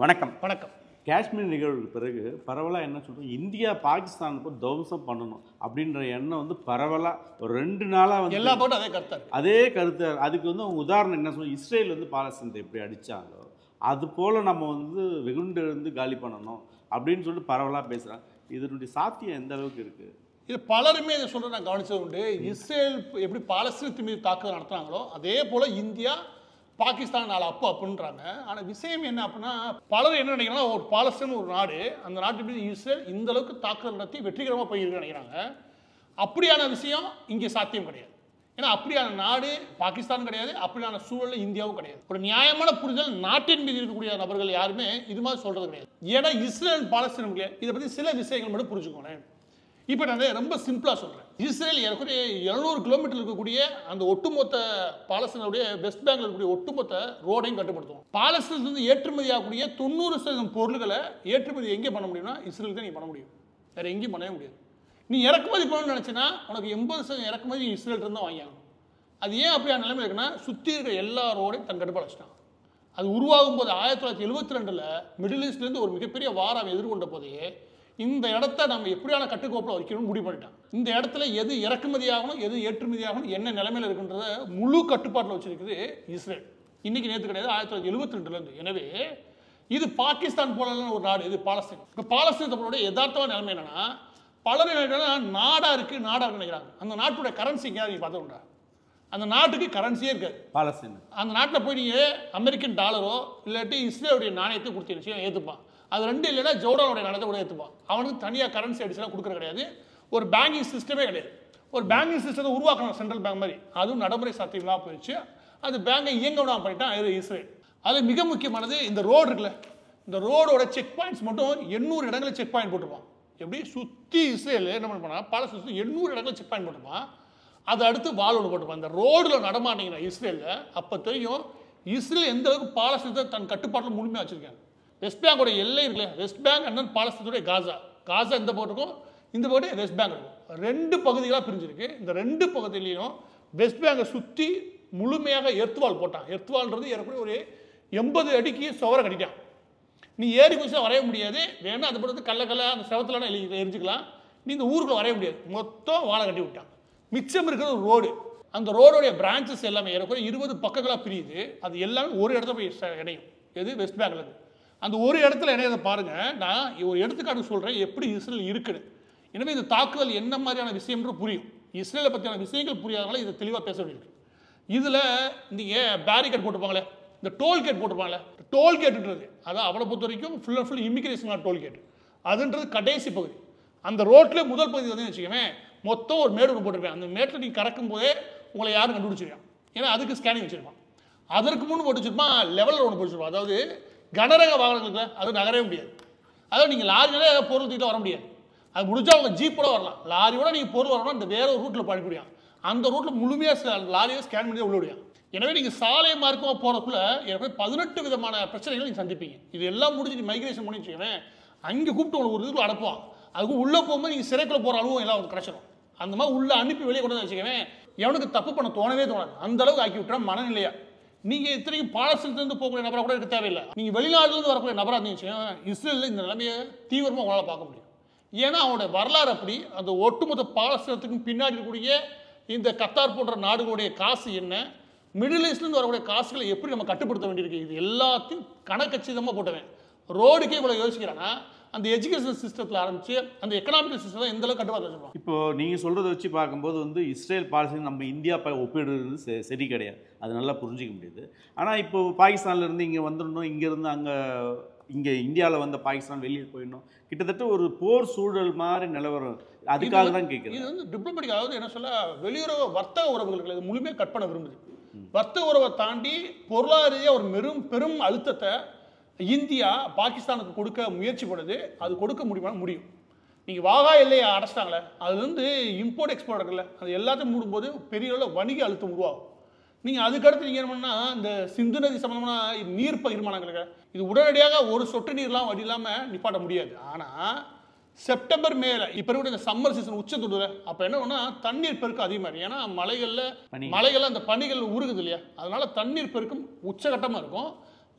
வணக்கம். வணக்கம். காஷ்மீர் நிகழ்வுக்கு பிறகு பரவலாக என்ன சொல்கிறோம், இந்தியா பாகிஸ்தானுக்கு துவம்சம் பண்ணணும் அப்படின்ற எண்ணம் வந்து பரவலாக ஒரு 2 நாளாக வந்து எல்லா போட்டும் அதே கருத்தாரு. அதே கருத்து. அதுக்கு வந்து அவங்க உதாரணம் என்ன சொல்லுவோம், இஸ்ரேல் வந்து பாலஸ்தீனத்தை எப்படி அடித்தாங்களோ அது போல் நம்ம வந்து வெகுண்டு இருந்து காலி பண்ணணும் அப்படின்னு சொல்லிட்டு பரவலாக பேசுகிறாங்க. இதனுடைய சாத்தியம் எந்த அளவுக்கு இருக்குது? இது பலருமே இதை சொல்ற நான் கவனிச்சது உண்டு. இஸ்ரேல் எப்படி பாலஸ்தீனத்தின் மீது தாக்குதல் நடத்துனாங்களோ அதே போல இந்தியா பாகிஸ்தான் நாலு அப்படின்றாங்க. ஆனால் விஷயம் என்ன அப்படின்னா, பலர் என்ன நினைக்கிறாங்கன்னா, ஒரு பாலஸ்தீன் ஒரு நாடு, அந்த நாட்டு மீது இஸ்ரேல் இந்த அளவுக்கு தாக்குதல் நடத்தி வெற்றிகரமாக போயிருக்குன்னு நினைக்கிறாங்க. அப்படியான விஷயம் இங்கே சாத்தியம் கிடையாது. ஏன்னா அப்படியான நாடு பாகிஸ்தான் கிடையாது, அப்படியான சூழலில் இந்தியாவும் கிடையாது. ஒரு நியாயமான புரிதல் நாட்டின் மீது இருக்கக்கூடிய நபர்கள் யாருமே இது மாதிரி சொல்றது கிடையாது. ஏன்னா இஸ்ரேல் பாலஸ்தீனம் இதை பற்றி சில விஷயங்கள் மட்டும் புரிஞ்சுக்கோங்களேன். இப்போ நான் ரொம்ப சிம்பிளாக சொல்கிறேன். இஸ்ரேல் ஏறக்குறைய 700 கிலோமீட்டர் இருக்கக்கூடிய அந்த ஒட்டுமொத்த பாலஸ்தீனுடைய வெஸ்ட் பேங்கில் இருக்கக்கூடிய ஒட்டுமொத்த ரோடையும் கட்டுப்படுத்துவோம். பாலஸ்தீனத்திலிருந்து ஏற்றுமதி ஆகக்கூடிய 90% பொருள்களை ஏற்றுமதி எங்கே பண்ண முடியும்னா இஸ்ரேல் தான் நீ பண்ண முடியும். வேறு எங்கேயும் பண்ணவே முடியாது. நீ இறக்குமதி பண்ணணும்னு நினச்சின்னா உனக்கு 80% இறக்குமதி இஸ்ரேல் இருந்தால் வாங்கியாகணும். அது ஏன் அப்படியான நிலைமை இருக்குன்னா, சுற்றி இருக்கிற எல்லா ரோடையும் தன் கட்டுப்பாடு வச்சுட்டாங்க. அது உருவாகும் போது 1972 மிடில் ஈஸ்ட்லேருந்து ஒரு மிகப்பெரிய வாரம் எதிர்கொண்ட போதே இந்த இடத்த நம்ம எப்படியான கட்டுக்கோப்பில் வைக்கணும்னு முடிவு பண்ணிட்டாங்க. இந்த இடத்துல எது இறக்குமதி ஆகணும், எது ஏற்றுமதி ஆகணும், என்ன நிலைமையில் இருக்குன்றத முழு கட்டுப்பாட்டில் வச்சிருக்குது இஸ்ரேல். இன்னைக்கு நேற்று கிடையாது, 1972 எனவே இது பாகிஸ்தான் போல ஒரு நாடு, இது பாலஸ்தீன். இப்போ பாலஸ்தீன் நம்மளுடைய யதார்த்தமான நிலைமை என்னன்னா, பலர் நினைக்கிறாங்க நாடா இருக்கு நினைக்கிறாங்க. அந்த நாட்டுடைய கரன்சி எங்கேயாவது நீ பார்த்தோம்டா, அந்த நாட்டுக்கு கரன்சியே இருக்காது. பாலஸ்தீன் அந்த நாட்டில் போய் நீங்கள் அமெரிக்கன் டாலரோ இல்லாட்டி இஸ்ரேலுடைய நாணயத்தை கொடுத்து ஏற்றுப்பான். அது ரெண்டு இல்லைன்னா ஜோர்டானுடைய நாணயத்தை கூட ஏற்றுப்பான். அவனுக்கு தனியாக கரன்சி அடிச்சுலாம் கொடுக்குறது கிடையாது. ஒரு பேங்கிங் சிஸ்டமே கிடையாது. ஒரு பேங்கிங் சிஸ்டத்தை உருவாக்கணும் சென்ட்ரல் பேங்க் மாதிரி, அதுவும் நடைமுறை சாத்தியமாக போயிடுச்சு. அது பேங்கை இயங்கணும் பண்ணிட்டான் இஸ்ரேல். அது மிக முக்கியமானது இந்த ரோடு இருக்குல்ல, இந்த ரோடோட செக் பாயிண்ட்ஸ் மட்டும் 800 இடங்களில் செக் பாயிண்ட் போட்டுருப்பான். எப்படி சுற்றி இஸ்ரேல் என்ன பண்ணா பாலஸ்தீன் 800 இடங்களில் செக் பாயிண்ட் போட்டுருப்பான். அதை அடுத்து வால் ஒன்று போட்டுருப்பான். இந்த ரோடில் நடமாட்டிங்கன்னா இஸ்ரேலில் அப்போ தெரியும் இஸ்ரேல் எந்த அளவுக்கு பாலஸ்தீனத்தை தன் கட்டுப்பாட்டில் முழுமையாக வச்சுருக்காங்க. வெஸ்ட் பேங்கோட எல்லை இருக்குல்ல, வெஸ்ட் பேங்க் அண்ணன் பாலஸ்தீனத்துடைய காசா இந்த பக்கம் இருக்கும், இந்த பக்கம் வெஸ்ட் பேங்க் இருக்கும். 2 பகுதிகளாக பிரிஞ்சிருக்கு. இந்த 2 பகுதியிலையும் வெஸ்ட் பேங்கை சுற்றி முழுமையாக எர்த்வால் போட்டான். எர்த்வால்ன்றது ஏறக்கூடிய ஒரு 80 அடிக்கு சுவரை கட்டிட்டான். நீ ஏறி குதிச்சா வரைய முடியாது, வேணா அது பொறுத்து கல்ல அந்த செவத்துலாம் எரிஞ்சுக்கலாம். நீ இந்த ஊருக்குள்ள வரைய முடியாது, மொத்தம் வாழை கட்டி விட்டான். மிச்சம் இருக்கிறது ஒரு ரோடு. அந்த ரோடோடைய பிரான்ச்சஸ் எல்லாமே ஏறக்குறைய 20 பக்கங்களாக பிரியுது. அது எல்லாமே ஒரு இடத்துல போய் இணையும். எது வெஸ்ட் பேங்க்ல இருந்து அந்த ஒரு இடத்துல இணையதை பாருங்க. நான் ஒரு எடுத்துக்காட்டு சொல்றேன் எப்படி இஸ்ரேல் இருக்குன்னு. எனவே இந்த தாக்குதல் என்ன மாதிரியான விஷயம்ன்ற புரியும். இஸ்ரேலை பற்றியான விஷயங்கள் புரியாதனால இதை தெளிவாக பேச வேண்டியிருக்கு. இதில் நீங்கள் பேரிகேட் போட்டுப்பாங்களே, இந்த டோல்கேட் போட்டுப்பாங்களே, டோல்கேட்டுன்றது அதான் அவளை பொறுத்த வரைக்கும் full and full immigration tollgate. அதுன்றது கடைசி பகுதி. அந்த ரோட்ல முதல் பகுதி வந்து வச்சுக்கவேன் மொத்தம் ஒரு மேடு ஒன்று போட்டிருப்பேன். அந்த மேட்டில் நீங்கள் கறக்கும் போதே உங்களை யாரும் கண்டுபிடிச்சிருக்கான். ஏன்னா அதுக்கு ஸ்கேனிங் வச்சிருப்பான். அதற்கு முன் போட்டு வச்சிருப்பான், லெவலில் ஒன்று போட்டுருப்பான். அதாவது கனரக வாகனங்களுக்கு அது நகரவே முடியாது. அதாவது நீங்கள் லாரியோட பொருள் தூக்கிட்டு வர முடியாது. அது முடிஞ்சால் அவங்க ஜீப்போட வரலாம். லாரியோட நீங்கள் பொருள் வரணும், இந்த வேற ஒரு ரூட்டில் பண்ண முடியும். அந்த ரூட்டில் முழுமையாக லாரியை ஸ்கேன் பண்ணி உள்ள முடியும். எனவே நீங்கள் சாலை மார்க்கமாக போகிறக்குள்ள ஏற்கனவே 18 விதமான பிரச்சனைகள் நீங்கள் சந்திப்பீங்க. இது எல்லாம் முடிஞ்சு நீ மைக்ரேஷன் பண்ணி வச்சுக்கவேன், அங்கே கூப்பிட்டு ஒரு இதுக்குள்ள அனுப்புவான். அதுக்கு உள்ளே போகும்போது நீங்கள் சிறைக்குள்ள போகிற அனுபவம் எல்லாம் வந்து கிடச்சிடும். அந்த மாதிரி உள்ளே அனுப்பி வெளியே கொண்டு வந்து வச்சுக்கவேன், எவனுக்கு தப்பு பண்ண தோணவே தோணாது. அந்த அளவுக்கு ஆக்கி விட்டுறா மனநிலையா. நீங்கள் இத்தனைக்கும் பாலஸ்தீனத்திலிருந்து போகக்கூடிய நபராக கூட இருக்க தேவையில்லை. நீங்கள் வெளிநாட்டிலிருந்து வரக்கூடிய நபராக இருந்துச்சு இஸ்ரேலில் இந்த நிலைமையை தீவிரமாக உங்களால் பார்க்க முடியும். ஏன்னா அவனுடைய வரலாறு அப்படி. அந்த ஒட்டுமொத்த பாலஸ்தீனத்துக்கும் பின்னாடி இருக்கக்கூடிய இந்த கத்தார் போன்ற நாடுகளுடைய காசு என்ன, மிடில் ஈஸ்ட்லேருந்து வரக்கூடிய காசுகளை எப்படி நம்ம கட்டுப்படுத்த வேண்டியிருக்கு, இது எல்லாத்தையும் கணக்கச்சிதமாக போட்டவன். ரோடுக்கே இவ்வளோ யோசிக்கிறான்னா அந்த எஜுகேஷன் சிஸ்டத்தில் ஆரம்பிச்சு அந்த எக்கனாமிக்கல் சிஸ்டம் எந்த அளவுக்கு கட்டுப்பாடு வச்சுருக்கோம். இப்போ நீங்கள் சொல்கிறத வச்சு பார்க்கும்போது வந்து இஸ்ரேல் பாலஸ்தீன் நம்ம இந்தியா ஒப்பிடுறது சரி கிடையாது. அது நல்லா புரிஞ்சிக்க முடியுது. ஆனால் இப்போ பாகிஸ்தான்லேருந்து இங்கே வந்துடணும், இங்கேருந்து இங்கே இந்தியாவில் வந்த பாகிஸ்தான் வெளியே போயிடணும், கிட்டத்தட்ட ஒரு போர் சூழல் மாதிரி நிலவரம். அதுக்காக தான் கேட்குறேன். இது வந்து டிப்ளமேட்டிக், அதாவது என்ன சொல்ல, வெளியுறவு வர்த்தக உறவுகளுக்கு இது முழுமையாக கட் பண்ண விரும்புது. வர்த்தக உறவை தாண்டி பொருளாதார ஒரு பெரும் அழுத்தத்தை இந்தியா பாகிஸ்தானுக்கு கொடுக்க முயற்சி பண்ணுது. அது கொடுக்க முடியும். நீங்கள் வாகா எல்லையை அடைச்சிட்டாங்களே, அதுலேருந்து இம்போர்ட் எக்ஸ்போர்ட் இருக்குல்ல, அது எல்லாத்தையும் மூடும்போது பெரிய அளவில் வணிக அழுத்தம் உருவாகும். நீங்கள் அதுக்கடுத்து நீங்கள் என்ன பண்ணால் இந்த சிந்து நதி சம்பந்தமான நீர் பகிர்மானங்களுக்கு இது உடனடியாக ஒரு சொட்டு நீர்லாம் வழி இல்லாமல் நிப்பாட்ட முடியாது. ஆனால் செப்டம்பர் மேல இப்போ இருக்கக்கூடிய இந்த சம்மர் சீசன் உச்சத்தொடுல அப்போ என்ன பண்ணா தண்ணீர் பெருக்கம் அதிகமாக. ஏன்னா மலைகளில் அந்த பனிகள் உருகுது இல்லையா, அதனால தண்ணீர் பெருக்கம் உச்சகட்டமாக இருக்கும்.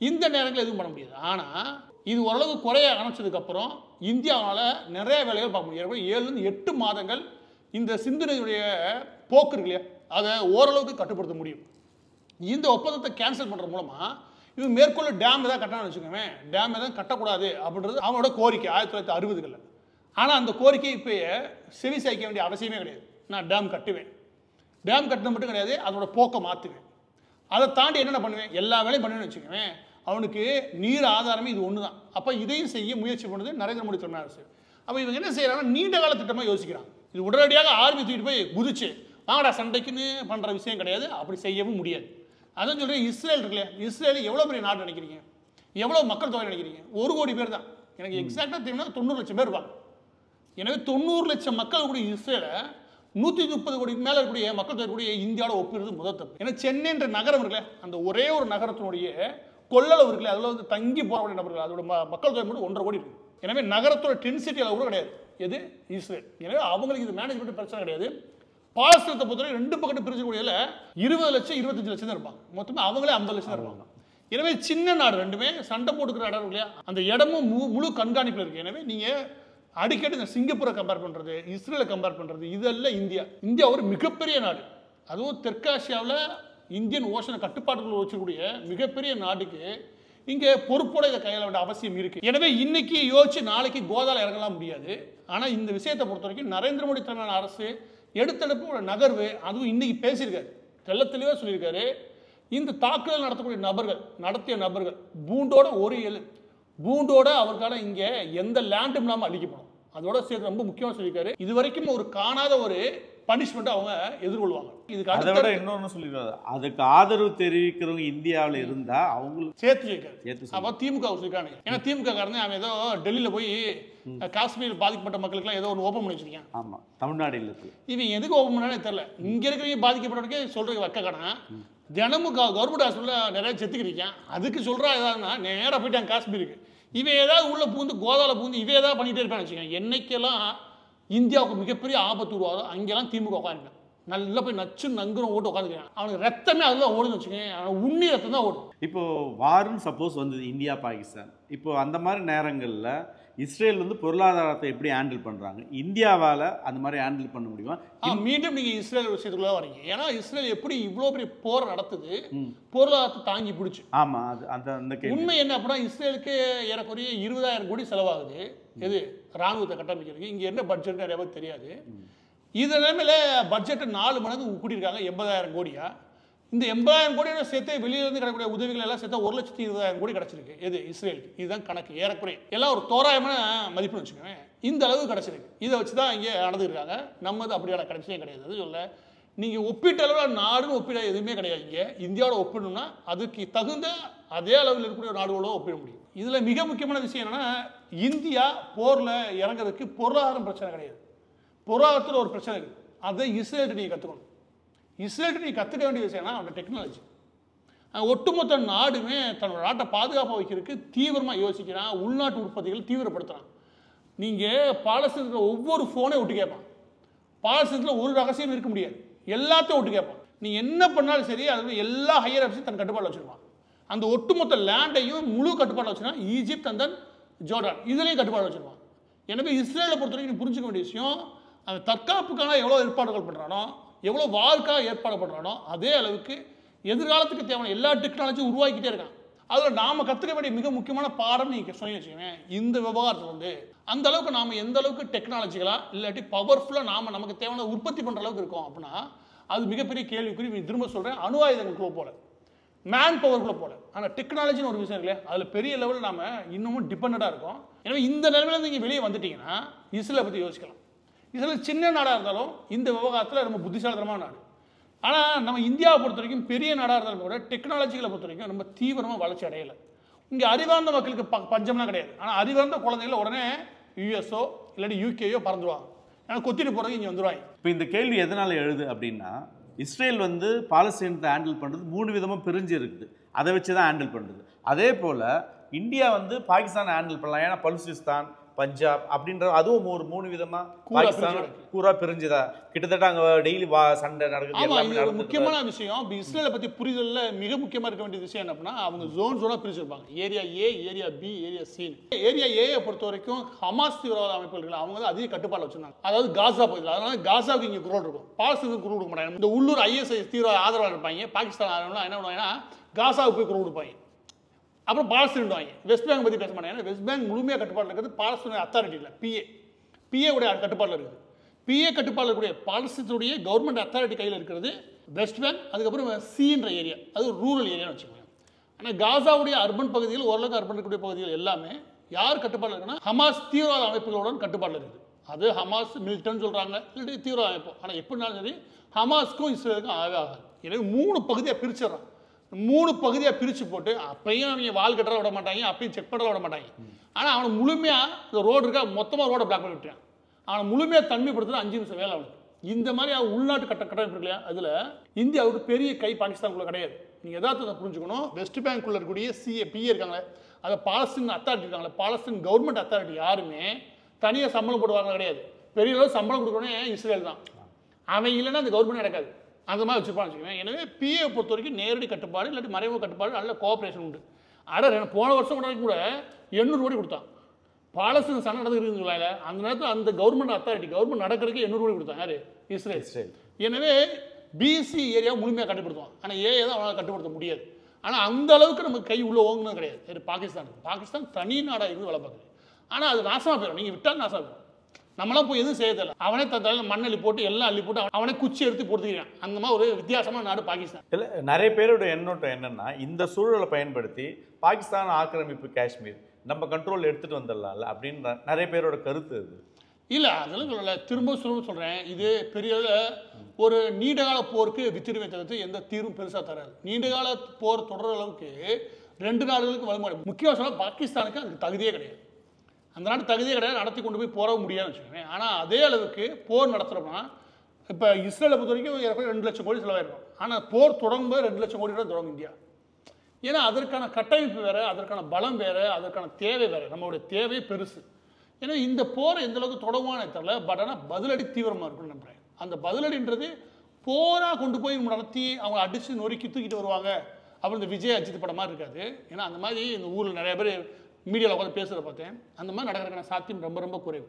இந்த நேரங்களில் எதுவும் பண்ண முடியாது. ஆனால் இது ஓரளவு குறைய ஆரம்பிச்சதுக்கப்புறம் இந்தியாவால் நிறைய வேலைகள் பார்க்க முடியும். 7 to 8 மாதங்கள் இந்த சிந்து நதியுடைய போக்கு இருக்கு இல்லையா, அதை ஓரளவுக்கு கட்டுப்படுத்த முடியும். இந்த ஒப்பந்தத்தை கேன்சல் பண்ணுறது மூலமாக இவங்க மேற்கொள்ள டேம் எதாவது கட்டணும்னு வச்சுக்கோங்க, டேம் எதாவது கட்டக்கூடாது அப்படின்றது அவங்களோட கோரிக்கை 1960களில். ஆனால் அந்த கோரிக்கை இப்போ செவி சாய்க்க வேண்டிய அவசியமே கிடையாது. நான் டேம் கட்டுவேன், டேம் கட்டின மட்டும் கிடையாது, அதோட போக்கை மாற்றுவேன். அதை தாண்டி என்னென்ன பண்ணுவேன், எல்லா வேலையும் பண்ணுவேன்னு வச்சுக்கோவேன். அவனுக்கு நீர் ஆதாரமே இது ஒன்று தான். அப்போ இதையும் செய்ய முயற்சி பண்ணுறது நரேந்திர மோடி தலைமை அரசு. அப்போ இவங்க என்ன செய்யறாங்கன்னா நீண்ட கால திட்டமாக யோசிக்கிறாங்க. இது உடனடியாக ஆர்மி தூக்கிட்டு போய் குதிச்சு வாங்கடா சண்டைக்குன்னு பண்ணுற விஷயம் கிடையாது, அப்படி செய்யவும் முடியாது. அதான் சொல்கிறேன், இஸ்ரேல் இருக்குல்ல, இஸ்ரேல் எவ்வளோ பெரிய நாடு நினைக்கிறீங்க, எவ்வளோ மக்கள் தொகை நினைக்கிறீங்க? 1 கோடி பேர் தான். எனக்கு எக்ஸாக்டாக தெரியும்னா 90 லட்சம் பேர் இருப்பாங்க. எனவே 90 லட்சம் மக்கள் கூடிய இஸ்ரேலை 130 கோடிக்கு மேலே இருக்கக்கூடிய மக்கள் தொகை கூடிய இந்தியாவோட ஒப்பிடுறது முதல் தப்பு. ஏன்னா சென்னைன்ற நகரம் இருக்குல்ல, அந்த ஒரே ஒரு நகரத்தினுடைய கொள்ளளவு இருக்குல்ல, அதில் வந்து தங்கி போகக்கூடிய நபர்கள் அதோட மக்கள் தொகை மட்டும் 1.5 கோடி இருக்குது. எனவே நகரத்தோட டென்சிட்டி அளவு கூட கிடையாது எது இஸ்ரேல். எனவே அவங்களுக்கு இது மேனேஜ்மெண்ட் பிரச்சனை கிடையாது. பாலஸ்தீனத்தை பொறுத்தவரை 2 பக்கத்து பிரிச்சுக்கூடியல 20 லட்சம் 25 லட்சம் தான் இருப்பாங்க. மொத்தமாக அவங்களே 50 லட்சம் இருப்பாங்க. எனவே சின்ன நாடு ரெண்டுமே சண்டை போட்டுக்கிற இடம் இல்லையா, அந்த இடமும் முழு கண்காணிப்பில் இருக்குது. எனவே நீங்கள் அடிக்கடி இந்த சிங்கப்பூரை கம்பேர் பண்ணுறது, இஸ்ரேலை கம்பேர் பண்ணுறது, இதெல்லாம் இந்தியா ஒரு மிகப்பெரிய நாடு. அதுவும் தெற்காசியாவில் இந்தியன் ஓஷனை கட்டுப்பாட்டுக்குள்ள வச்சக்கூடிய மிகப்பெரிய நாட்டுக்கு இங்கே பொறுப்போட இதை கையாள வேண்டிய அவசியம் இருக்குது. எனவே இன்னைக்கு யோசிச்சு நாளைக்கு கோதால இறங்கலாம் முடியாது. ஆனால் இந்த விஷயத்தை பொறுத்த வரைக்கும் நரேந்திர மோடி தலைமையிலான அரசு எடுத்தெடுப்பு ஒரு நகர்வு, அதுவும் இன்னைக்கு பேசியிருக்காரு, தெளிவாக சொல்லியிருக்காரு. இந்த தாக்குதல் நடத்திய நபர்கள் பூண்டோட பூண்டோட அவருக்கான இங்கே எந்த லேண்டும் இல்லாமல் அழிக்கப்படும். அதோட சேர்த்து ரொம்ப முக்கியமாக சொல்லியிருக்காரு, இது வரைக்கும் ஒரு காணாத ஒரு பனிஷ்மெண்ட் அவங்க எதிர்கொள்வாங்க. இதுக்கு அதை விட இன்னொன்று சொல்லியிருக்காரு, அதுக்கு ஆதரவு தெரிவிக்கிறவங்க இந்தியாவில் இருந்தால் அவங்களுக்கு சேர்த்து அப்போ திமுக சொல்லியிருக்காங்க. ஏன்னா திமுக காரனே அவன் ஏதோ டெல்லியில் போய் காஷ்மீர் பாதிக்கப்பட்ட மக்களுக்குலாம் ஏதோ ஒன்று ஓப்பன் பண்ணி வச்சிருக்கேன். ஆமாம், தமிழ்நாடு இல்லை, இவன் எதுக்கு ஓப்பன் பண்ணாலே தெரியல. இங்கே இருக்கிறவங்க பாதிக்கப்பட்டவனுக்கே சொல்கிறதுக்கு வைக்க கடை தினமும் கவர்மெண்ட் ஹாஸ்பிட்டலில் நிறைய செத்துக்கிறீங்க. அதுக்கு சொல்கிறா ஏதாவதுன்னா நேராக போயிட்டாங்க காஷ்மீருக்கு. இவன் ஏதாவது உள்ள பூந்து கோதாவில் பூந்து இவன் ஏதாவது பண்ணிகிட்டே இருப்பான்னு வச்சுக்கோங்க. என்னைக்கெல்லாம் இந்தியாவுக்கு மிகப்பெரிய ஆபத்து உருவாதோ அங்கெல்லாம் திமுக உட்காந்துட்டேன், நல்லா போய் நச்சு நங்குறம் ஓட்டு உட்காந்துக்கிறேன். அவனுக்கு ரத்தமே அதெல்லாம் ஓடுன்னு வச்சுக்கோங்க, அவன் உண்ணி ரத்தம் தான் ஓடும். இப்போ வாருன்னு சப்போஸ் வந்தது இந்தியா பாகிஸ்தான், இப்போ அந்த மாதிரி நேரங்களில் இஸ்ரேல் வந்து பொருளாதாரத்தை எப்படி ஹேண்டில் பண்ணுறாங்க, இந்தியாவால் அந்த மாதிரி ஹேண்டில் பண்ண முடியுமா? மீண்டும் நீங்கள் இஸ்ரேல் விஷயத்துக்குள்ள வரீங்க. ஏன்னா இஸ்ரேல் எப்படி இவ்வளோ பெரிய போர் நடத்துது, பொருளாதாரத்தை தாங்கி பிடிச்சி. ஆமாம், அது அந்த உண்மை என்ன அப்படின்னா இஸ்ரேலுக்கு ஏறக்குறைய 20,000 கோடி செலவாகுது எது ராணுவத்தை கட்டமைக்கிறதுக்கு. இங்கே என்ன பட்ஜெட் நிறைய பேர் தெரியாது. இது நிலைமையில பட்ஜெட்டை 4 மடங்கு கூட்டியிருக்காங்க, 80,000 கோடியா. இந்த 80,000 கோடியோட சேர்த்து வெளியிலேருந்து கிடைக்கக்கூடிய உதவிகள் எல்லாம் சேர்த்தா 1,20,000 கோடி கிடச்சிருக்கு எது இஸ்ரேலுக்கு. இதுதான் கணக்கு, ஏறக்குறைய எல்லாம் ஒரு தோராயமான மதிப்புன்னு வச்சுக்கோங்க. இந்த அளவு கிடச்சிருக்கு. இதை வச்சு தான் இங்கே நடந்துருக்காங்க. நம்மது அப்படியான கிடைச்சே கிடையாது. அது சொல்ல நீங்கள் ஒப்பீட்டு அளவில் நாடுன்னு ஒப்பிட எதுவுமே கிடையாது. இங்கே இந்தியாவோட ஒப்பிடணும்னா அதுக்கு தகுந்த அதே அளவில் இருக்கக்கூடிய நாடுகளோட ஒப்பிட முடியும். இதில் மிக முக்கியமான விஷயம் என்னென்னா, இந்தியா போரில் இறங்குறதுக்கு பொருளாதாரம் பிரச்சனை கிடையாது, பொருளாதாரத்தில் ஒரு பிரச்சனை இருக்குது. அதை இஸ்ரேல்கிட்ட நீங்கள் கற்றுக்கணும். இஸ்ரேல்கிட்ட நீங்கள் கற்றுக்க வேண்டிய விஷயம்னா அவனோட டெக்னாலஜி. ஒட்டுமொத்த நாடுமே தன்னோட நாட்டை பாதுகாப்பாக வைக்கிறதுக்கு தீவிரமாக யோசிக்கிறான், உள்நாட்டு உற்பத்திகள் தீவிரப்படுத்துகிறான். நீங்கள் பாலஸ்தீனத்தில் ஒவ்வொரு ஃபோனே ஒட்டு கேட்பான். பாலஸ்தீனத்தில் ஒரு ரகசியம் இருக்க முடியாது, எல்லாத்தையும் ஒட்டு கேட்பான். நீங்கள் என்ன பண்ணாலும் சரி, அது எல்லா ஹையர் ஆஃபீஸையும் தன் கட்டுப்பாடு வச்சுருப்பான். அந்த ஒட்டுமொத்த லேண்டையும் முழு கட்டுப்பாடு வச்சுருவான். ஈஜிப்த் அண்ட் தென் ஜோர்டான் இதுலேயும் கட்டுப்பாடு வச்சுருவான். எனவே இஸ்ரேலை பொறுத்த வரைக்கும் நீ புரிஞ்சுக்க வேண்டிய விஷயம், அந்த தற்காப்புக்கான எவ்வளோ ஏற்பாடுகள் பண்ணுறானோ, எவ்வளோ வாழ்க்காக ஏற்பாடு பண்ணுறானோ, அதே அளவுக்கு எதிர்காலத்துக்கு தேவையான எல்லா டெக்னாலஜியும் உருவாக்கிட்டே இருக்கான். அதில் நாம் கற்றுக்க வேண்டிய மிக முக்கியமான பாடம் நீங்கள் சொல்லி வச்சுக்கோங்க. இந்த விவகாரத்தில் வந்து அந்த அளவுக்கு நாம் எந்த அளவுக்கு டெக்னாலஜிகளாக இல்லாட்டி பவர்ஃபுல்லாக நமக்கு தேவையான உற்பத்தி பண்ணுற அளவுக்கு இருக்கோம் அப்படின்னா அது மிகப்பெரிய கேள்விக்குறி. திரும்ப சொல்கிறேன், அணு ஆயுதங்களுக்குள்ள போல, மேன் பவருக்குள்ள போல. ஆனால் டெக்னாலஜின்னு ஒரு விஷயம் இல்லையா, அதில் பெரிய லெவலில் நாம் இன்னமும் டிபெண்டாக இருக்கோம். எனவே இந்த நிலைமையில நீங்கள் வெளியே வந்துட்டீங்கன்னா இஸ்ரேலை பற்றி யோசிக்கலாம். இஸ்ரேல் சின்ன நாடாக இருந்தாலும் இந்த விவகாரத்தில் ரொம்ப புத்திசாலித்தனமான நாடு. ஆனால் நம்ம இந்தியாவை பொறுத்த வரைக்கும் பெரிய நாடாக இருந்தாலும் கூட டெக்னாலஜிகளை பொறுத்த வரைக்கும் ரொம்ப தீவிரமாக வளர்ச்சி அடையலை. இங்கே அறிவார்ந்த மக்களுக்கு பஞ்சம்லாம் கிடையாது. ஆனால் அறிவார்ந்த குழந்தைகளை உடனே யுஎஸ்ஓ இல்லாட்டி யூகேயோ பறந்துடுவாங்க. ஏன்னா கொத்திட்டு போகிறதுக்கு இங்கே வந்துடுவாங்க. இப்போ இந்த கேள்வி எதனால் எழுது அப்படின்னா, இஸ்ரேல் வந்து பாலஸ்தீனத்தை ஹேண்டில் பண்ணுறது 3 விதமாக பிரிஞ்சு இருக்குது, அதை வச்சு தான் ஹேண்டில் பண்ணுறது. அதே போல் இந்தியா வந்து பாகிஸ்தானை ஹேண்டில் பண்ணலாம். ஏன்னா பலுசிஸ்தான் பஞ்சாப் அப்படின்ற அதுவும் ஒரு 3 விதமா கூரா பாகிஸ்தான் பிரிஞ்சு கூரா பிரிஞ்சுதா கிட்டத்தட்ட அங்க டெய்லி சண்டை நடக்குது ஆமா எல்லாமே இது ஒரு நடந்துட்டு முக்கியமான விஷயம். இப்போ இஸ்ரேலை பத்தி புரிதல்ல மிக முக்கியமா இருக்க வேண்டிய விஷயம் என்ன அப்படின்னா, அவங்க ஜோனா பிரிச்சிருப்பாங்க. Area A, area B, area C. Area ஏயை பொறுத்த வரைக்கும் ஹமாஸ் தீவிரவாத அமைப்புகள் அவங்க வந்து அதிக கட்டுப்பாடு வச்சிருந்தாங்க. அதாவது காசா பகுதியில். அதனால காசாவுக்கு இங்க குரல் இருக்கும், பாலஸ்தீனுக்கு குரல் கொடுக்க மாட்டாங்க. இந்த உள்ளூர் ISIS தீவிரவாத ஆதரவாளர் இருப்பாங்க. பாகிஸ்தான் ஆதரவாளர் என்ன பண்ணுவாங்கன்னா காசாவுக்கு போய் குரல் கொடுப்பாங்க. அப்புறம் பாலஸ்தீன்வாங்க. வெஸ்ட் பேங்க் பத்தி பேச மாட்டாங்க. வெஸ்ட் பேங்க் முழுமையாக கட்டுப்பாடு இருக்கிறது பாலஸ்தீன் அத்தாரிட்டி இல்லை, பிஏ உடைய கட்டுப்பாட்டில் இருக்குது. பிஏ கட்டுப்பாடு இருக்கக்கூடிய பாலஸ்தீனுடைய கவர்மெண்ட் அத்தாரிட்டி கையில் இருக்கிறது வெஸ்ட் பேங்க். அதுக்கப்புறம் சின்ற ஏரியா, அது ரூரல் ஏரியான்னு வச்சுக்கோங்க. ஆனால் காசாவுடைய அர்பன் பகுதிகள், ஓரளவுக்கு அர்பன் இருக்கக்கூடிய பகுதிகள் எல்லாமே யார் கட்டுப்பாடில் இருக்குன்னா ஹமாஸ் தீவிரவாத அமைப்புகளுடன் கட்டுப்பாடில் இருக்குது. அது ஹமாஸ் மிலிட்டன்ட் சொல்கிறாங்க, இல்லாட்டி தீவிரவாத அமைப்பு. ஆனால் எப்படினாலும் சரி ஹமாஸ்க்கும் இஸ்ரேலுக்கும் ஆகவே ஆகாது. எனவே 3 பகுதியாக பிரிச்சிடறான். 3 பகுதியாக பிரித்து போட்டு அப்பையும் அவங்க வால் கட்டுற விட மாட்டாங்க, அப்பையும் செக் பண்ணுற விட மாட்டாங்க. ஆனால் அவனை முழுமையாக இந்த ரோடு இருக்கா மொத்தமாக ரோடை பிளாக் பண்ணி விட்டுறான். அவனை முழுமையாக தனிமைப்படுத்துறது 5 நிமிஷம் வேலை அவனுக்கு. இந்த மாதிரி உள்நாட்டு கட்டமைப்பு இல்லையா, அதில் இந்தியாவுக்கு பெரிய கை பாகிஸ்தானுக்குள்ள கிடையாது. நீங்கள் எதார்த்தத்தை புரிஞ்சுக்கணும். வெஸ்ட் பேங்க்குள்ள இருக்கக்கூடிய பிஏ இருக்காங்களே, அதை பாலஸ்தீன் அத்தாரிட்டி இருக்காங்களே, பாலஸ்தீன் கவர்மெண்ட் அத்தாரிட்டி யாருமே தனியாக சம்பளம் போடுவாங்க கிடையாது. பெரிய அளவு சம்பளம் கொடுக்கணும் இஸ்ரேல் தான். அவன் இல்லைன்னா அந்த கவர்மெண்ட் நடக்காது. அந்த மாதிரி வச்சுருப்பான்னு வச்சுக்கோங்க. எனவே பிஏ பொறுத்த வரைக்கும் நேரடி கட்டுப்பாடு இல்லாட்டி மறைமுக கட்டுப்பாடு, நல்ல கோஆப்ரேஷன் உண்டு. போன வருஷம் கூட 800 கோடி கொடுத்தான். பாலஸ்தீன் சண்டை நடந்துருக்குங்களா, அந்த நேரத்தில் அந்த கவர்மெண்ட் அத்தாரிட்டி கவர்மெண்ட் நடக்கிறதுக்கு 800 கோடி கொடுத்தான் யாரு, இஸ்ரேல். எனவே பிசி ஏரியாவை முழுமையாக கட்டுப்படுத்துவான். ஆனால் ஏஏ தான் அவனால் கட்டுப்படுத்த முடியாது. ஆனால் அந்த அளவுக்கு நமக்கு கை உள்ள ஓங்குனது கிடையாது பாகிஸ்தான் தனி நாடாக இருந்து வேலை பார்க்குது. ஆனால் அது நாசமாக போயிடும். நீங்கள் விட்டால் நாசமாக போயிடும். நம்மளாம் போய் எதுவும் செய்ய தெரியல. அவனே தந்தாலும் மண்ணள்ளி போட்டு எல்லாம் அள்ளி போட்டு அவனே குச்சி எடுத்து பொறுத்துக்கிறான். அந்த மாதிரி ஒரு வித்தியாசமான நாடு பாகிஸ்தான். இல்லை, நிறைய பேரோட எண்ணோட்டம் என்னன்னா, இந்த சூழலை பயன்படுத்தி பாகிஸ்தான் ஆக்கிரமிப்பு காஷ்மீர் நம்ம கண்ட்ரோல் எடுத்துட்டு வந்துடலாம்ல அப்படின்னு நிறைய பேரோட கருத்து அது. இல்லை அதெல்லாம் சொல்லலை, திரும்ப சொல்கிறேன். இது பெரிய ஒரு நீண்டகால போருக்கு வித்திருமை தவிர்த்து எந்த தீர்வும் பெருசாக தராது. நீண்டகால போர் தொடர அளவுக்கு 2 நாடுகளுக்கு வலுமாடு. முக்கியமாக சொன்னால் பாகிஸ்தானுக்கு அதுக்கு தகுதியே கிடையாது. அந்த நாடு தகுதியே கிடையாது, நடத்தி கொண்டு போய் போற முடியாதுன்னு வச்சுக்கோங்க. ஆனால் அதே அளவுக்கு போர் நடத்துகிறோம்னா, இப்போ இஸ்ரேலை பொறுத்த வரைக்கும் 2 லட்சம் கோடி செலவாயிருக்கும். ஆனால் போர் தொடங்கும்போது 2 லட்சம் கோடி தான் தொடங்கும் இந்தியா. ஏன்னா அதற்கான கட்டமைப்பு வேறு, அதற்கான பலம் வேறு, அதற்கான தேவை வேறு. நம்மளுடைய தேவை பெருசு. ஏன்னா இந்த போரை எந்த அளவுக்கு தொடங்குவானே தெரியல. பட் ஆனால் பதிலடி தீவிரமாக இருக்குன்னு நம்புகிறேன். அந்த பதிலடின்றது போராக கொண்டு போய் நடத்தி அவங்க அடித்து நொறுக்கி தூக்கிட்டு வருவாங்க அப்புறம் இந்த விஜய் அஜித் படம் மாதிரி இருக்காது. ஏன்னா அந்த மாதிரி இந்த ஊரில் நிறைய பேர் மீடியாவில் உட்காந்து பேசுகிறத பார்த்தேன். அந்த மாதிரி நடக்கிறதுக்கான சாத்தியம் ரொம்ப ரொம்ப குறைவு.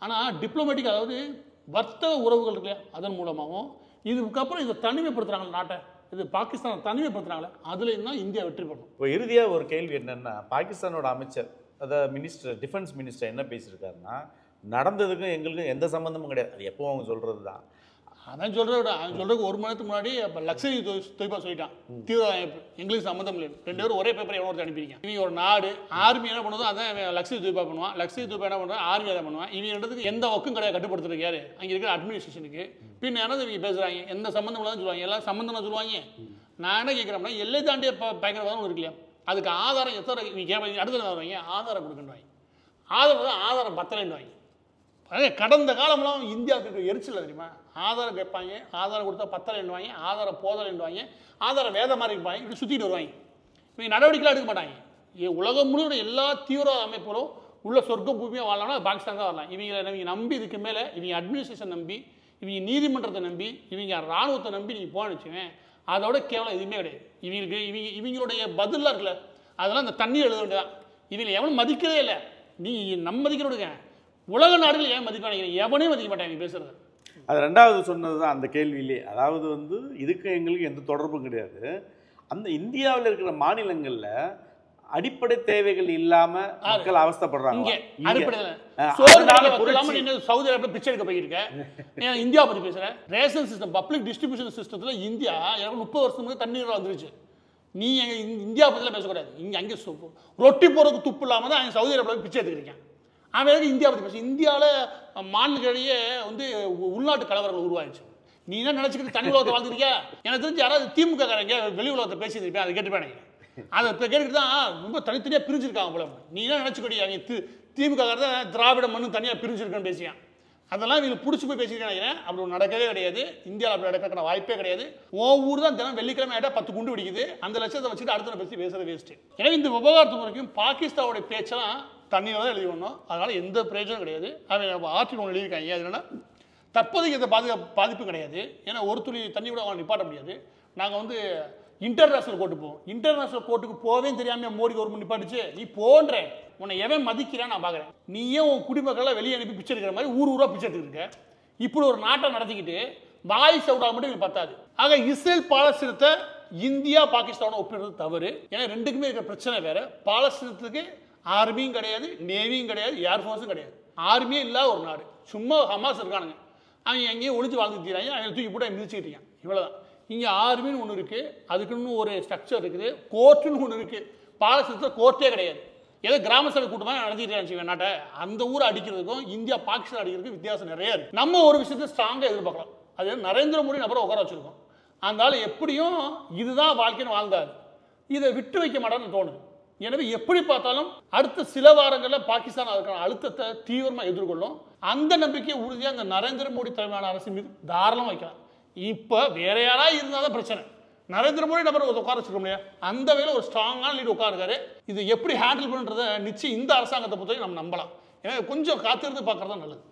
ஆனால் டிப்ளமேட்டிக், அதாவது வர்த்தக உறவுகள் இருக்கு இல்லையா, அதன் மூலமாகவும் இதுக்கப்புறம் இதை தனிமைப்படுத்துகிறாங்க நாட்டை, இது பாகிஸ்தானை தனிமைப்படுத்துகிறாங்களே, அதுலேயும் தான் இந்தியா வெற்றி பெறும். இப்போ இறுதியாக ஒரு கேள்வி என்னென்னா, பாகிஸ்தானோட அமைச்சர், அதாவது மினிஸ்டர், டிஃபென்ஸ் மினிஸ்டர் என்ன பேசியிருக்காருன்னா, நடந்ததுக்கும் எங்களுக்கும் எந்த சம்மந்தமும் கிடையாது, அது எப்போ அவங்க சொல்கிறது தான். அதான் சொல்கிறதுக்கு 1 மணி நேரத்துக்கு முன்னாடி இப்போ லக்ஸரி தொய்பா சொல்லிட்டான், தீவிரவாத அமைப்பு எங்களுக்கு சம்மந்தம் இல்லை. 2 பேரும் ஒரே பேப்பரை எவ்வளோ அனுப்பிங்க. இவங்க ஒரு நாடு ஆர்மி என்ன பண்ணுதோ அதான் லக்ஸரி தொய்பா பண்ணுவான், லக்ஸரி தொய்பா என்ன பண்ணுவான், ஆர்மி அதை பண்ணுவான். இவங்க ரெண்டுத்துக்கு எந்த ஒர்க்கும் கிடையாது கட்டுப்படுத்துறதுக்கு யாரு, அங்கே இருக்கிற அட்மினிஸ்ட்ரேஷனுக்கு. பின் என்னது இவங்க பேசுகிறாங்க, எந்த சம்மந்தம் இல்லாத சொல்லுவாங்க, எல்லாம் சம்மந்தமாக சொல்லுவாங்க. நான் என்ன கேட்குறேன்னா, எல்லை தாண்டிய பயங்கரவாதம் இருக்கு இல்லையா, அதுக்கு ஆதாரம் எத்தனை நீங்கள் அடுத்த வருவாங்க, ஆதாரம் கொடுக்கணுவாங்க. ஆதாரம் பத்தலைன்னுவாங்க. அதே கடந்த காலம்லாம் இந்தியாவுக்கு எரிச்சல் தெரியுமா, ஆதாரம் கேட்பாங்க, ஆதாரம் கொடுத்தா பத்தலைன்னுவாங்க, ஆதாரம் போதலைன்னுவாங்க, ஆதாரம் வேத மாதிரி இருப்பாங்க, இப்படி சுற்றிட்டு வருவாங்க. இவங்க நடவடிக்கைலாம் எடுக்க மாட்டாங்க. உலகம் முழுவதும் எல்லா தீவிரவாத அமைப்புகளும் உள்ள சொர்க்கம் பூமியாக வாழலாம்னா பாகிஸ்தான் தான் வரலாம். இவங்க நம்பி, இதுக்கு மேலே இவங்க அட்மினிஸ்ட்ரேஷன் நம்பி, இவங்க நீதிமன்றத்தை நம்பி, இவங்க இராணுவத்தை நம்பி நீங்கள் போன வச்சுக்கேன், அதோட கேவலம் எதுவுமே கிடையாது. இவங்களுடைய பதிலாக இருக்குல்ல, அதெல்லாம் அந்த தண்ணி எழுத வேண்டியதான். இவங்களை எவனும் மதிக்கிறதே இல்லை. நீ நம்ம மதிக்கிறோடுங்க, உலக நாடுகள் ஏன் மதிக்க மாட்டேங்கிறீங்க, எவனையும் மதிக்க மாட்டாங்க பேசுறது. அது 2வது சொன்னது தான் அந்த கேள்வியிலே. அதாவது இதுக்கு எங்களுக்கு எந்த தொடர்பும் கிடையாது. அந்த இந்தியாவில் இருக்கிற மாநிலங்களில் அடிப்படை தேவைகள் இல்லாம மக்கள் அவஸ்தைப்படுறாங்க. சவுதி அரேபியா பிச்சை எடுக்க போயிருக்கேன், இந்தியா பத்தி பேசுறேன். ரேஷன் சிஸ்டம், பப்ளிக் டிஸ்ட்ரிபியூஷன் சிஸ்டத்துல இந்தியா 30 வருஷத்துக்கு தண்ணீர் வந்துருச்சு. நீ எங்க இந்தியா பத்திலாம் பேசக்கூடாது. இங்க அங்கே ரொட்டி போறதுக்கு துப்பு இல்லாம தான் அங்கே சவுதி அரேபியா பிச்சை எடுத்துருக்கேன். அவன் இந்தியா பத்தி பேச, இந்தியாவில் மாநிலங்களிடையே உள்நாட்டு கலவரங்கள் உருவாயிடுச்சு. நீ என்ன நினைச்சுக்கிட்டு தனி உலகத்தை வாழ்ந்துருக்கியா? எனக்கு தெரிஞ்சு யாராவது திமுக காரங்க வெளி உலகத்தை பேசியிருப்பேன், அதை கேட்டுப்பேன். அதை கேட்டுக்கிட்டு தான் ரொம்ப தனித்தனியாக பிரிஞ்சிருக்காங்க போல. நீ என்ன நினச்சிக்கொடி அங்கே திமுக தான் திராவிட மண்ணு தனியாக பிரிஞ்சிருக்கேன்னு பேசியான். அதெல்லாம் இவங்க பிடிச்சி போய் பேசியிருக்காங்க. அப்படி ஒன்று நடக்கவே கிடையாது. இந்தியாவில் அப்படி நடக்கிறதுக்கான வாய்ப்பே கிடையாது. ஊர் தான் தினம் வெள்ளிக்கிழமை ஆகிட்டா 10 குண்டு பிடிக்குது. அந்த லட்சத்தை வச்சுட்டு அடுத்த பேசி பேசுறது வேஸ்ட்டு. எனவே இந்த விவகாரத்து வரைக்கும் பாகிஸ்தானுடைய பேச்செல்லாம் தண்ணியில் தான் எழுதி வரணும். அதனால் எந்த பிரயோஜனம் கிடையாது. அவன் ஆர்டிகல் ஒன்று எழுதியிருக்காங்க. அது என்னன்னா தற்போதைக்கு எந்த பாதிப்பும் கிடையாது. ஏன்னா ஒரு துளி தண்ணி கூட அவன் நிப்பாட்ட முடியாது. நாங்கள் வந்து இன்டர்நேஷனல் கோர்ட்டு போவோம். இன்டர்நேஷனல் கோர்ட்டுக்கு போவே தெரியாமல் மோடி கவர்மெண்ட் நிப்பாட்டுச்சு. நீ போன்றேன் உன்னை எவன் மதிக்கிறான்னு நான் பார்க்குறேன். நீயே உன் குடிமக்களை வெளியே அனுப்பி பிச்சை எடுக்கிற மாதிரி ஊராக பிச்சை எடுத்துக்கிட்டு இருக்க. இப்படி ஒரு நாட்டை நடத்திக்கிட்டு வாய் சவுடாக மட்டும் எனக்கு பத்தாது. ஆக இஸ்ரேல் பாலஸ்தீனத்தை இந்தியா பாகிஸ்தானை ஒப்பிடுறது தவறு. ஏன்னா ரெண்டுக்குமே இருக்கிற பிரச்சனை வேற. பாலஸ்தீனத்துக்கு ஆர்மியும் கிடையாது, நேவியும் கிடையாது, ஏர்ஃபோர்ஸும் கிடையாது. ஆர்மியே இல்லாத ஒரு நாடு. சும்மா ஹமாஸ் இருக்கானுங்க. அவங்க எங்கேயும் ஒழிச்சு வாழ்ந்துக்கிறாங்க. அவங்க தூக்கி போட்டு மிதிச்சுக்கிட்டீங்க. இவ்வளோதான். இங்கே ஆர்மின்னு ஒன்று இருக்குது, அதுக்குன்னு ஒரு ஸ்ட்ரக்சர் இருக்குது, கோர்ட்டுன்னு ஒன்று இருக்குது. பாலஸ்தீனத்தில் கோர்ட்டே கிடையாது. ஏதோ கிராம சபை கூட்டமாக நடத்திட்டு நாட்டை அந்த ஊரை அடிக்கிறதுக்கும் இந்தியா பாகிஸ்தான் அடிக்கிறதுக்கும் வித்தியாசம் நிறைய இருக்குது. நம்ம ஒரு விஷயத்தை ஸ்ட்ராங்காக எதிர்பார்க்கலாம். அது நரேந்திர மோடி நபரை உட்கார வச்சுருக்கோம். அதனால எப்படியும் இதுதான் வாழ்க்கைன்னு வாழ்ந்தார். இதை விட்டு வைக்க மாட்டான்னு தோணுது. எனவே எப்படி பார்த்தாலும் அடுத்த சில வாரங்களில் பாகிஸ்தான் அதுக்கான அழுத்தத்தை தீவிரமாக எதிர்கொள்ளும். அந்த நம்பிக்கையை உறுதியாக அந்த நரேந்திர மோடி தலைமையான அரசு மீது தாராளமாக வைக்கலாம். இப்போ வேற யாராவது இருந்தால் தான் பிரச்சனை. நரேந்திர மோடி நபர் உட்கார வச்சுக்க முடியாது. அந்த வகையில் ஒரு ஸ்ட்ராங்கான லீடு உட்காருக்காரு. இது எப்படி ஹேண்டில் பண்ணுறதை நிச்சயம் இந்த அரசாங்கத்தை பொறுத்தவரைக்கும் நம்ம நம்பலாம். ஏன்னா கொஞ்சம் காத்திருந்து பார்க்கறது தான் நல்லது.